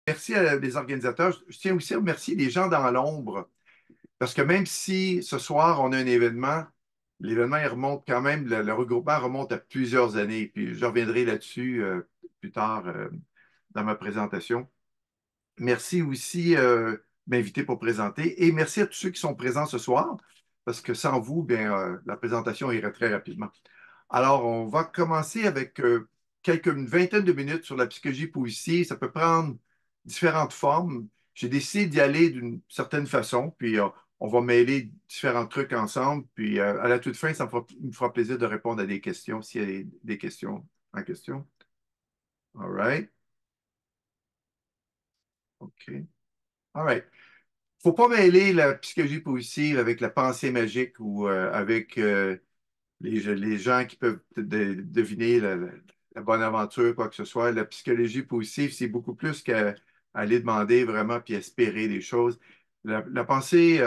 Merci à les organisateurs. Je tiens aussi à remercier les gens dans l'ombre, parce que même si ce soir on a un événement, l'événement il remonte quand même, le regroupement remonte à plusieurs années. Puis je reviendrai là-dessus plus tard dans ma présentation. Merci aussi de m'inviter pour présenter et merci à tous ceux qui sont présents ce soir, parce que sans vous, bien, la présentation irait très rapidement. Alors, on va commencer avec une vingtaine de minutes sur la psychologie positive. Ça peut prendre différentes formes. J'ai décidé d'y aller d'une certaine façon, puis on va mêler différents trucs ensemble. Puis à la toute fin, me fera plaisir de répondre à des questions s'il y a des questions en question. All right. OK. All right. Faut pas mêler la psychologie positive avec la pensée magique ou avec les gens qui peuvent deviner la bonne aventure, quoi que ce soit. La psychologie positive, c'est beaucoup plus qu'aller demander vraiment puis espérer des choses. La pensée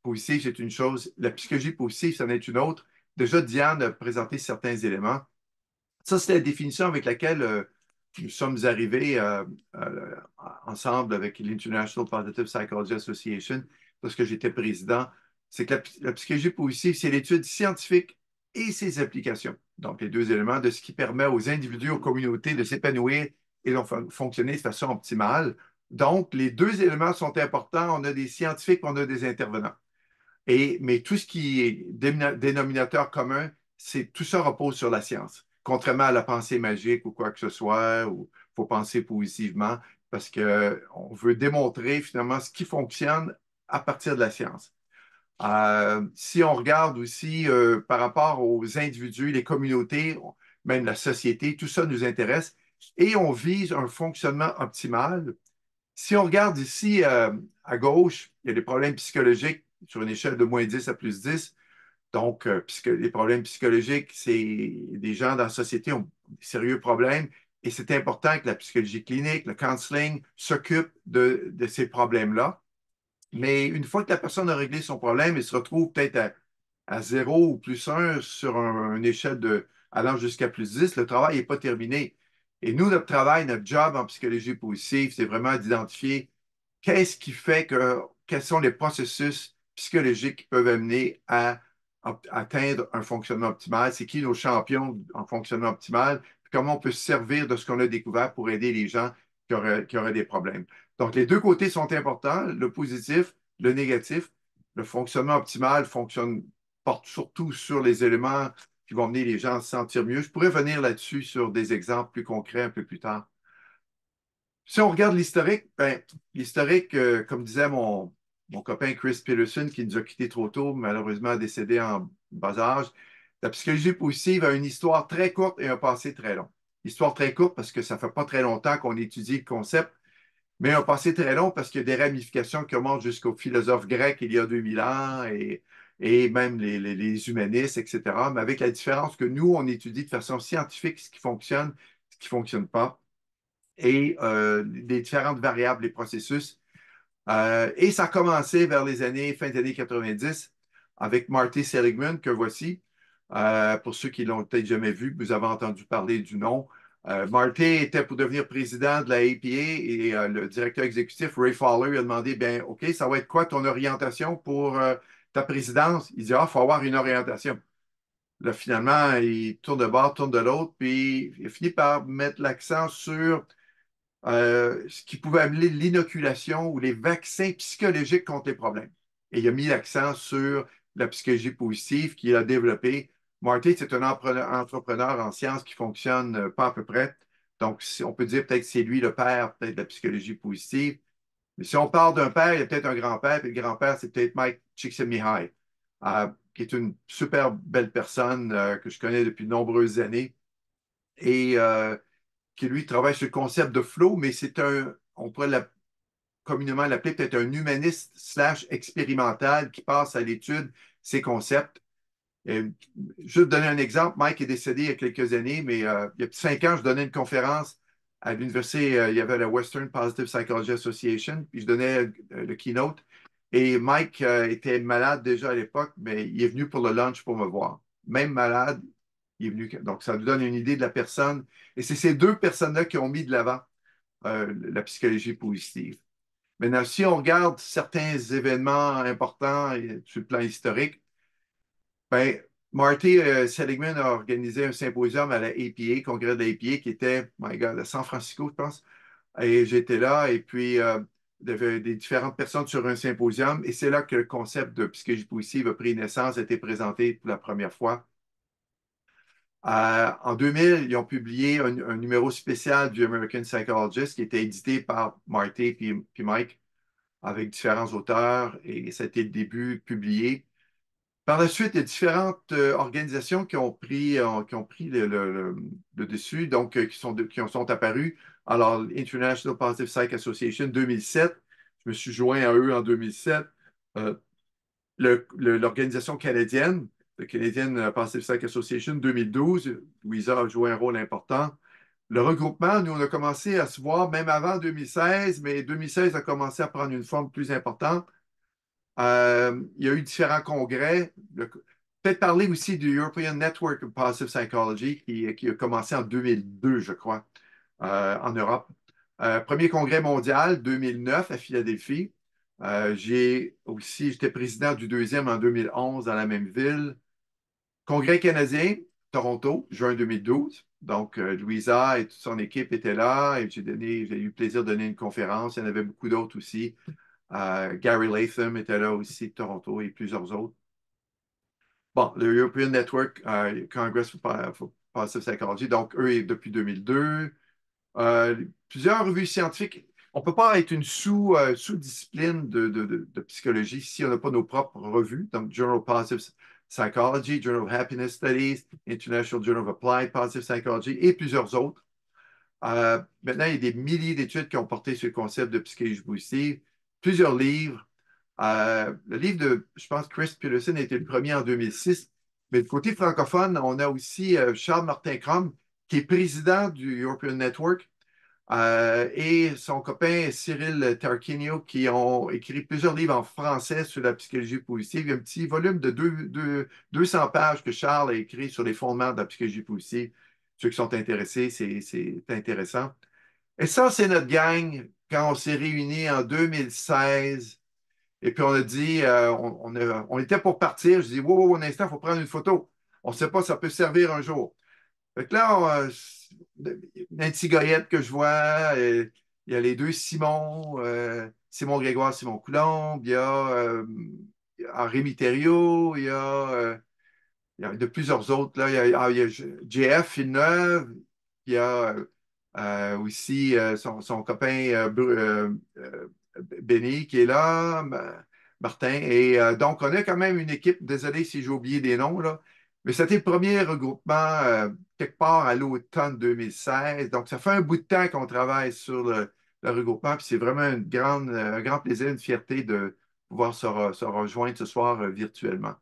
positive, c'est une chose. La psychologie positive, c'en est une autre. Déjà, Diane a présenté certains éléments. Ça, c'est la définition avec laquelle nous sommes arrivés euh, ensemble avec l'International Positive Psychology Association, lorsque j'étais président. C'est que la psychologie positive, c'est l'étude scientifique et ses applications. Donc, les deux éléments de ce qui permet aux individus, aux communautés de s'épanouir et de fonctionner de façon optimale. Donc, les deux éléments sont importants. On a des scientifiques, on a des intervenants. Mais tout ce qui est dénominateur commun, c'est tout ça repose sur la science. Contrairement à la pensée magique ou quoi que ce soit, où il faut penser positivement, parce qu'on veut démontrer finalement ce qui fonctionne à partir de la science. Si on regarde aussi par rapport aux individus, les communautés, même la société, tout ça nous intéresse et on vise un fonctionnement optimal. Si on regarde ici à gauche, il y a des problèmes psychologiques sur une échelle de -10 à +10. Donc, les problèmes psychologiques, c'est des gens dans la société ont des sérieux problèmes et c'est important que la psychologie clinique, le counseling s'occupe de ces problèmes-là. Mais une fois que la personne a réglé son problème, elle se retrouve peut-être à 0 ou +1 sur une échelle allant jusqu'à +10, le travail n'est pas terminé. Et nous, notre travail, notre job en psychologie positive, c'est vraiment d'identifier qu'est-ce qui fait quels sont les processus psychologiques qui peuvent amener à atteindre un fonctionnement optimal, c'est qui nos champions en fonctionnement optimal, puis comment on peut se servir de ce qu'on a découvert pour aider les gens qui auraient des problèmes. Donc, les deux côtés sont importants, le positif, le négatif. Le fonctionnement optimal porte surtout sur les éléments qui vont amener les gens à se sentir mieux. Je pourrais venir là-dessus sur des exemples plus concrets un peu plus tard. Si on regarde l'historique, ben, l'historique, comme disait mon copain Chris Peterson, qui nous a quittés trop tôt, malheureusement décédé en bas âge, la psychologie positive a une histoire très courte et un passé très long. Histoire très courte parce que ça ne fait pas très longtemps qu'on étudie le concept, mais un passé très long parce qu'il y a des ramifications qui remontent jusqu'aux philosophes grecs il y a 2000 ans et même les humanistes, etc. Mais avec la différence que nous, on étudie de façon scientifique ce qui ne fonctionne pas et les différentes variables, les processus. Et ça a commencé vers fin des années 90 avec Marty Seligman, que voici. Pour ceux qui l'ont peut-être jamais vu, vous avez entendu parler du nom. Marty était pour devenir président de la APA et le directeur exécutif, Ray Fowler, lui a demandé, bien, OK, ça va être quoi ton orientation pour ta présidence? Il dit, ah, il faut avoir une orientation. Là, finalement, il tourne de bord, tourne de l'autre, puis il finit par mettre l'accent sur ce qui pouvait amener l'inoculation ou les vaccins psychologiques contre les problèmes. Et il a mis l'accent sur la psychologie positive qu'il a développée. Marty, c'est un entrepreneur en sciences qui fonctionne pas à peu près. Donc, on peut dire peut-être que c'est lui le père peut-être de la psychologie positive. Mais si on parle d'un père, il y a peut-être un grand-père, puis le grand-père, c'est peut-être Mike Csikszentmihalyi, qui est une super belle personne que je connais depuis de nombreuses années. Et qui lui travaille sur le concept de flow, mais on pourrait communément l'appeler peut-être un humaniste slash expérimental qui passe à l'étude ces concepts. Juste donner un exemple, Mike est décédé il y a quelques années, mais il y a 5 ans, je donnais une conférence à l'université, il y avait la Western Positive Psychology Association, puis je donnais le keynote. Et Mike était malade déjà à l'époque, mais il est venu pour le lunch pour me voir. Même malade, il est venu. Donc, ça nous donne une idée de la personne. Et c'est ces deux personnes-là qui ont mis de l'avant la psychologie positive. Maintenant, si on regarde certains événements importants sur le plan historique, ben, Marty Seligman a organisé un symposium à la APA, congrès de la APA, qui était, my God, à San Francisco, je pense. Et j'étais là, et puis il y avait des différentes personnes sur un symposium, et c'est là que le concept de psychologie positive a pris naissance, a été présenté pour la première fois. En 2000, ils ont publié un numéro spécial du American Psychologist qui était édité par Marty puis Mike avec différents auteurs, et ça a été le début publié. Par la suite, il y a différentes organisations qui ont pris le dessus, donc qui sont apparues. Alors, l'International Positive Psych Association 2007, je me suis joint à eux en 2007. Euh, L'organisation canadienne, le Canadian Positive Psych Association 2012, Louisa a joué un rôle important. Le regroupement, nous, on a commencé à se voir même avant 2016, mais 2016 a commencé à prendre une forme plus importante. Il y a eu différents congrès. Peut-être parler aussi du European Network of Positive Psychology qui a commencé en 2002, je crois, en Europe. Premier congrès mondial, 2009 à Philadelphie. J'étais président du deuxième en 2011 dans la même ville. Congrès canadien, Toronto, juin 2012. Donc, Louisa et toute son équipe étaient là et j'ai eu le plaisir de donner une conférence. Il y en avait beaucoup d'autres aussi. Gary Latham était là aussi de Toronto et plusieurs autres. Bon, le European Network Congress for Positive Psychology, donc eux, depuis 2002. Plusieurs revues scientifiques. On ne peut pas être une sous-discipline de psychologie si on n'a pas nos propres revues. Donc, Journal of Positive Psychology, Journal of Happiness Studies, International Journal of Applied Positive Psychology et plusieurs autres. Maintenant, il y a des milliers d'études qui ont porté sur le concept de psychologie positive, plusieurs livres. Le livre de, je pense, Chris Peterson a été le premier en 2006. Mais du côté francophone, on a aussi Charles Martin Crum, qui est président du European Network, et son copain Cyril Tarquinio, qui ont écrit plusieurs livres en français sur la psychologie positive. Il y a un petit volume de 200 pages que Charles a écrit sur les fondements de la psychologie positive. Ceux qui sont intéressés, c'est intéressant. Et ça, c'est notre gang quand on s'est réunis en 2016. Et puis on a dit, on était pour partir. Je dis, wow, wow, un instant, il faut prendre une photo. On ne sait pas, ça peut servir un jour. Fait que là, un petit goyette que je vois, il y a les deux Simon, Simon Grégoire, Simon Coulombe, il y a Rémi Thériault, il y a de plusieurs autres. Là. Il y a JF Villeneuve, il y a aussi son copain Benny qui est là, Martin. Et donc, on a quand même une équipe, désolé si j'ai oublié des noms, là, mais c'était le premier regroupement quelque part à l'automne 2016. Donc, ça fait un bout de temps qu'on travaille sur le regroupement, puis c'est vraiment un grand plaisir, une fierté de pouvoir se rejoindre ce soir virtuellement.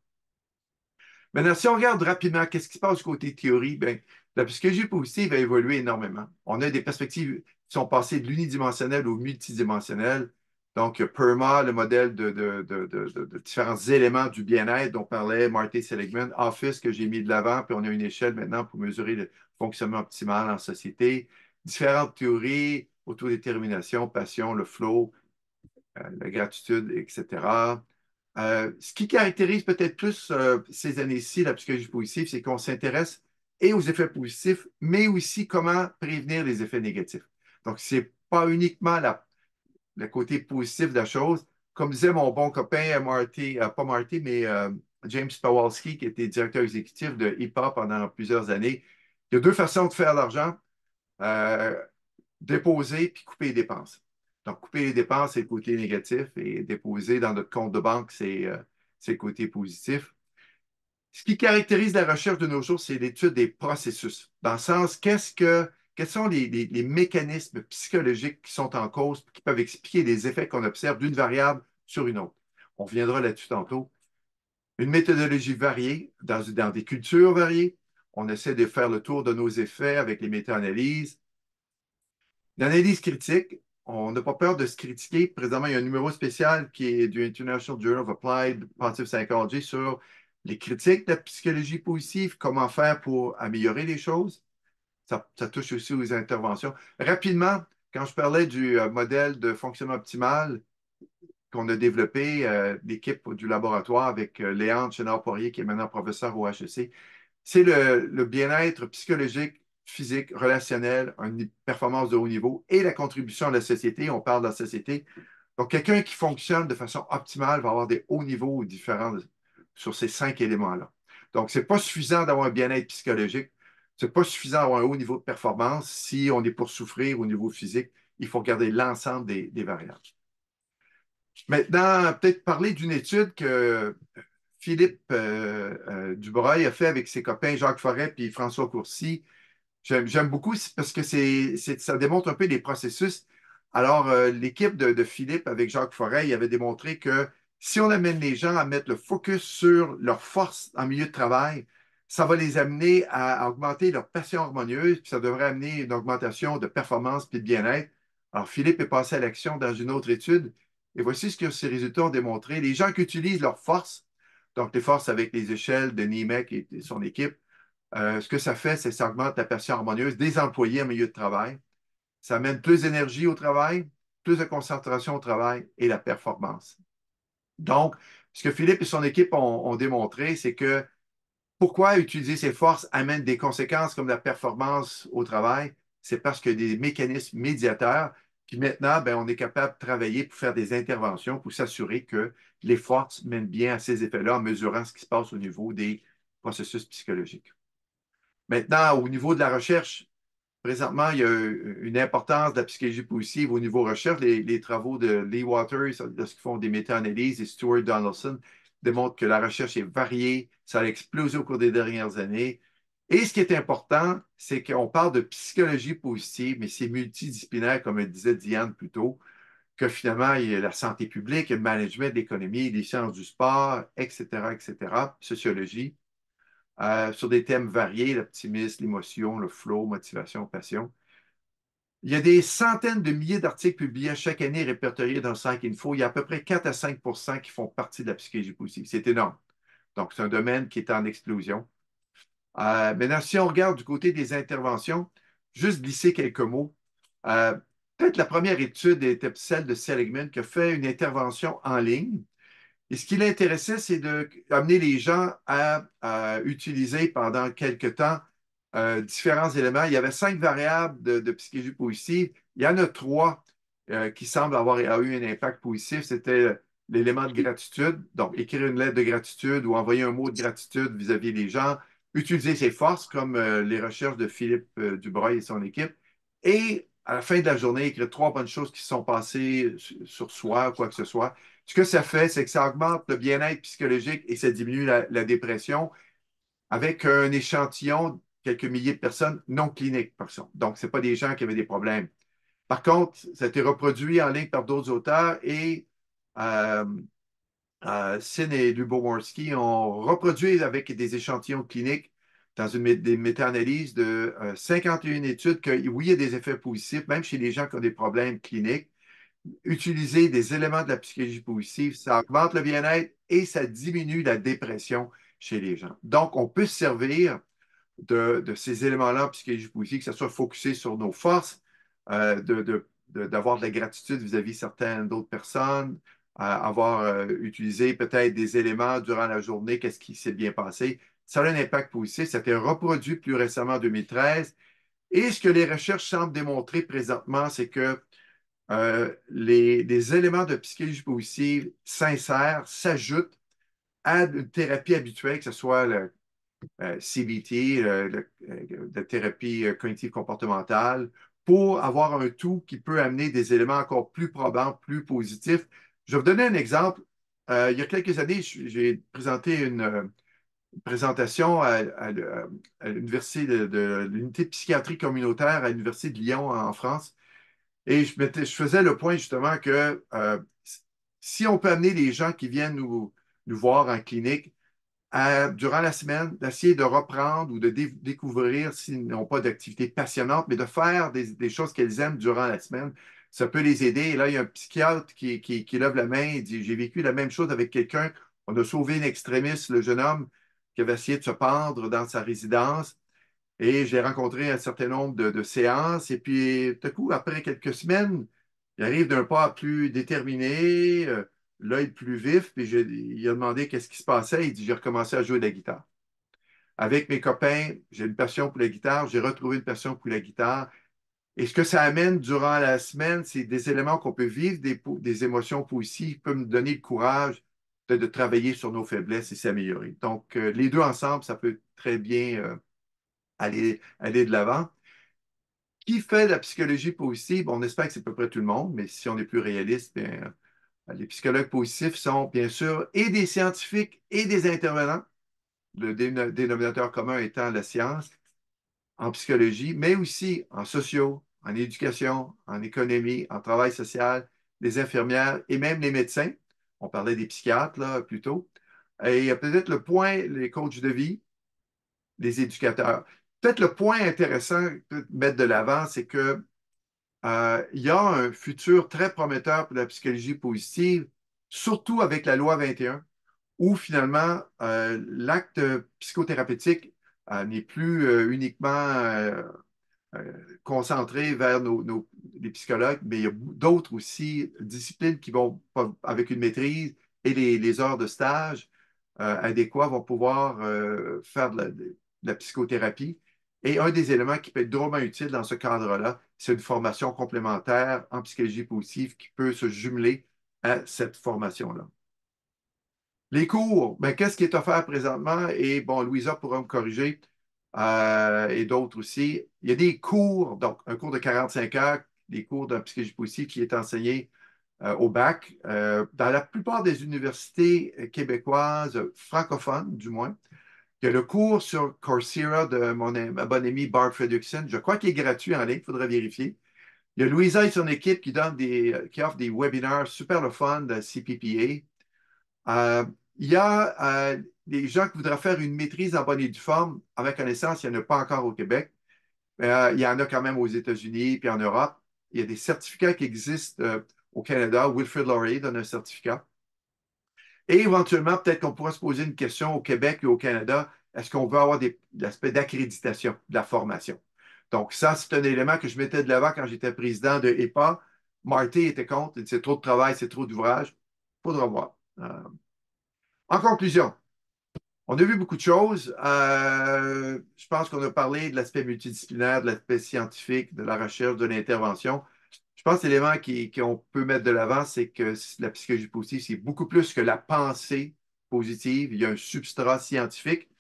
Maintenant, si on regarde rapidement, qu'est-ce qui se passe du côté théorie? Bien, la psychologie positive a évolué énormément. On a des perspectives qui sont passées de l'unidimensionnel au multidimensionnel. Donc, PERMA, le modèle de différents éléments du bien-être dont parlait Marty Seligman, Office que j'ai mis de l'avant, puis on a une échelle maintenant pour mesurer le fonctionnement optimal en société. Différentes théories, autodétermination, passion, le flow, la gratitude, etc. Ce qui caractérise peut-être plus ces années-ci, la psychologie positive, c'est qu'on s'intéresse et aux effets positifs, mais aussi comment prévenir les effets négatifs. Donc, ce n'est pas uniquement le côté positif de la chose. Comme disait mon bon copain Marty, pas Marty, mais James Pawlowski, qui était directeur exécutif de HIPAA pendant plusieurs années, il y a deux façons de faire l'argent. Euh, Déposer puis couper les dépenses. Donc, couper les dépenses, c'est le côté négatif et déposer dans notre compte de banque, c'est le côté positif. Ce qui caractérise la recherche de nos jours, c'est l'étude des processus. Dans le sens, quels sont les mécanismes psychologiques qui sont en cause, qui peuvent expliquer les effets qu'on observe d'une variable sur une autre. On reviendra là-dessus tantôt. Une méthodologie variée, dans des cultures variées. On essaie de faire le tour de nos effets avec les méta-analyses. L'analyse critique, on n'a pas peur de se critiquer. Présentement, il y a un numéro spécial qui est du International Journal of Applied Positive Psychology sur les critiques de la psychologie positive, comment faire pour améliorer les choses. Ça touche aussi aux interventions. Rapidement, Quand je parlais du modèle de fonctionnement optimal qu'on a développé, l'équipe du laboratoire avec Léandre Chénard-Poirier, qui est maintenant professeur au HEC, c'est le bien-être psychologique, physique, relationnel, une performance de haut niveau et la contribution à la société. On parle de la société. Donc, quelqu'un qui fonctionne de façon optimale va avoir des hauts niveaux différents sur ces 5 éléments-là. Donc, ce n'est pas suffisant d'avoir un bien-être psychologique. Ce n'est pas suffisant d'avoir un haut niveau de performance si on est pour souffrir au niveau physique. Il faut regarder l'ensemble des variables. Maintenant, peut-être parler d'une étude que Philippe Dubreuil a fait avec ses copains Jacques Forêt et François Courcy. J'aime beaucoup parce que ça démontre un peu les processus. Alors, l'équipe de Philippe avec Jacques Forêt, il avait démontré que si on amène les gens à mettre le focus sur leurs forces en milieu de travail, ça va les amener à augmenter leur passion harmonieuse, puis ça devrait amener une augmentation de performance puis de bien-être. Alors, Philippe est passé à l'action dans une autre étude, et voici ce que ces résultats ont démontré. Les gens qui utilisent leurs forces, donc les forces avec les échelles de Niemek et son équipe, ce que ça fait, c'est que ça augmente la passion harmonieuse des employés en milieu de travail. Ça amène plus d'énergie au travail, plus de concentration au travail et la performance. Donc, ce que Philippe et son équipe ont démontré, c'est que pourquoi utiliser ces forces amène des conséquences comme la performance au travail, c'est parce qu'il y a des mécanismes médiateurs. Puis maintenant, ben, on est capable de travailler pour faire des interventions pour s'assurer que les forces mènent bien à ces effets-là en mesurant ce qui se passe au niveau des processus psychologiques. Maintenant, au niveau de la recherche, présentement, il y a une importance de la psychologie positive au niveau recherche. Les travaux de Lee Waters, lorsqu'ils font des méta-analyses, et Stuart Donaldson démontrent que la recherche est variée. Ça a explosé au cours des dernières années. Et ce qui est important, c'est qu'on parle de psychologie positive, mais c'est multidisciplinaire, comme le disait Diane plus tôt, que finalement, il y a la santé publique, le management, l'économie, les sciences du sport, etc., sociologie sur des thèmes variés, l'optimisme, l'émotion, le flow, motivation, passion. Il y a des centaines de milliers d'articles publiés chaque année répertoriés dans Psych Info. Il y a à peu près 4 à 5 qui font partie de la psychologie positive. C'est énorme. Donc, c'est un domaine qui est en explosion. Maintenant, si on regarde du côté des interventions, juste glisser quelques mots. Euh, Peut-être la première étude était celle de Seligman qui a fait une intervention en ligne. Et ce qui l'intéressait, c'est d'amener les gens à utiliser pendant quelques temps différents éléments. Il y avait 5 variables de psychologie positive. Il y en a 3 qui semblent avoir eu un impact positif. C'était l'élément de gratitude, donc écrire une lettre de gratitude ou envoyer un mot de gratitude vis-à-vis des gens, utiliser ses forces comme les recherches de Philippe Dubreuil et son équipe, et à la fin de la journée, écrire 3 bonnes choses qui se sont passées sur soi, quoi que ce soit. Ce que ça fait, c'est que ça augmente le bien-être psychologique et ça diminue la dépression avec un échantillon, quelques milliers de personnes non cliniques, par exemple. Donc, ce n'est pas des gens qui avaient des problèmes. Par contre, ça a été reproduit en ligne par d'autres auteurs et euh, Sin et Luboworski ont reproduit avec des échantillons cliniques dans des méta-analyses de 51 études que oui, il y a des effets positifs, même chez les gens qui ont des problèmes cliniques. Utiliser des éléments de la psychologie positive, ça augmente le bien-être et ça diminue la dépression chez les gens. Donc, on peut se servir de ces éléments-là en psychologie positive, que ce soit focusé sur nos forces, d'avoir de la gratitude vis-à-vis certaines d'autres personnes, avoir utilisé peut-être des éléments durant la journée, qu'est-ce qui s'est bien passé. Ça a un impact positif. Ça a été reproduit plus récemment en 2013. Et ce que les recherches semblent démontrer présentement, c'est que les éléments de psychologie positive sincères s'ajoutent à une thérapie habituelle, que ce soit le CBT, la thérapie cognitive comportementale, pour avoir un tout qui peut amener des éléments encore plus probants, plus positifs. Je vais vous donner un exemple. Il y a quelques années, j'ai présenté une présentation à l'université de l'unité de psychiatrie communautaire à l'université de Lyon en France. Et je faisais le point justement que si on peut amener les gens qui viennent nous voir en clinique durant la semaine, d'essayer de reprendre ou de découvrir s'ils n'ont pas d'activité passionnante, mais de faire des choses qu'elles aiment durant la semaine, ça peut les aider. Et là, il y a un psychiatre qui lève la main et dit, j'ai vécu la même chose avec quelqu'un. On a sauvé une extrémiste, le jeune homme qui avait essayé de se pendre dans sa résidence. Et j'ai rencontré un certain nombre de séances. Et puis, tout à coup, après quelques semaines, il arrive d'un pas plus déterminé, l'œil plus vif. Puis il a demandé qu'est-ce qui se passait. Il dit, j'ai recommencé à jouer de la guitare. Avec mes copains, j'ai une passion pour la guitare. J'ai retrouvé une passion pour la guitare. Et ce que ça amène durant la semaine, c'est des éléments qu'on peut vivre, des émotions positives, qui peuvent nous donner le courage de travailler sur nos faiblesses et s'améliorer. Donc, les deux ensemble, ça peut très bien aller de l'avant. Qui fait de la psychologie positive? On espère que c'est à peu près tout le monde, mais si on est plus réaliste, bien, les psychologues positifs sont bien sûr et des scientifiques et des intervenants, le dénominateur commun étant la science en psychologie, mais aussi en sociaux, en éducation, en économie, en travail social, les infirmières et même les médecins. On parlait des psychiatres là, plus tôt. Et il y a peut-être le point, les coachs de vie, les éducateurs. Peut-être le point intéressant de mettre de l'avant, c'est que il y a un futur très prometteur pour la psychologie positive, surtout avec la loi 21, où finalement l'acte psychothérapeutique n'est plus uniquement concentré vers les psychologues, mais il y a d'autres aussi disciplines qui vont, avec une maîtrise et les heures de stage adéquats, vont pouvoir faire de la psychothérapie. Et un des éléments qui peut être drôlement utile dans ce cadre-là, c'est une formation complémentaire en psychologie positive qui peut se jumeler à cette formation-là. Les cours, ben, qu'est-ce qui est offert présentement? Et bon, Louisa pourra me corriger, et d'autres aussi. Il y a des cours, donc un cours de 45 heures, des cours de psychologie positive qui est enseigné au bac dans la plupart des universités québécoises, francophones du moins. Il y a le cours sur Coursera de ma bonne amie Barb Fredrickson. Je crois qu'il est gratuit en ligne, il faudrait vérifier. Il y a Louisa et son équipe qui offrent des webinaires super le fun de CPPA. Il y a des gens qui voudraient faire une maîtrise en bonne et due forme. À ma connaissance, il n'y en a pas encore au Québec. Il y en a quand même aux États-Unis puis en Europe. Il y a des certificats qui existent au Canada. Wilfrid Laurier donne un certificat. Et éventuellement, peut-être qu'on pourra se poser une question au Québec et au Canada. Est-ce qu'on veut avoir l'aspect d'accréditation de la formation? Donc, ça, c'est un élément que je mettais de l'avant quand j'étais président de EPA. Marty était contre. Il dit, c'est trop de travail, c'est trop d'ouvrage. Il faudra voir. En conclusion, on a vu beaucoup de choses. Je pense qu'on a parlé de l'aspect multidisciplinaire, de l'aspect scientifique, de la recherche, de l'intervention. Je pense que l'élément qu'on peut mettre de l'avant, c'est que la psychologie positive, c'est beaucoup plus que la pensée positive. Il y a un substrat scientifique.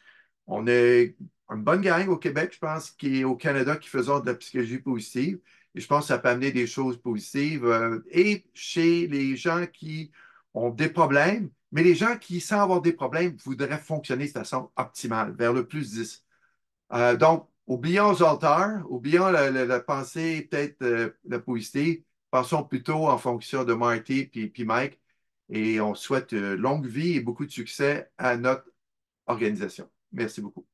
On est une bonne gang au Québec, je pense, qui est au Canada, qui faisons de la psychologie positive. Et je pense que ça peut amener des choses positives. Et chez les gens qui ont des problèmes, mais les gens qui, sans avoir des problèmes, voudraient fonctionner de façon optimale, vers le plus 10. Donc, oublions Zoltar, oublions la pensée peut-être la positive, pensons plutôt en fonction de Marty puis Mike. Et on souhaite longue vie et beaucoup de succès à notre organisation. Merci beaucoup.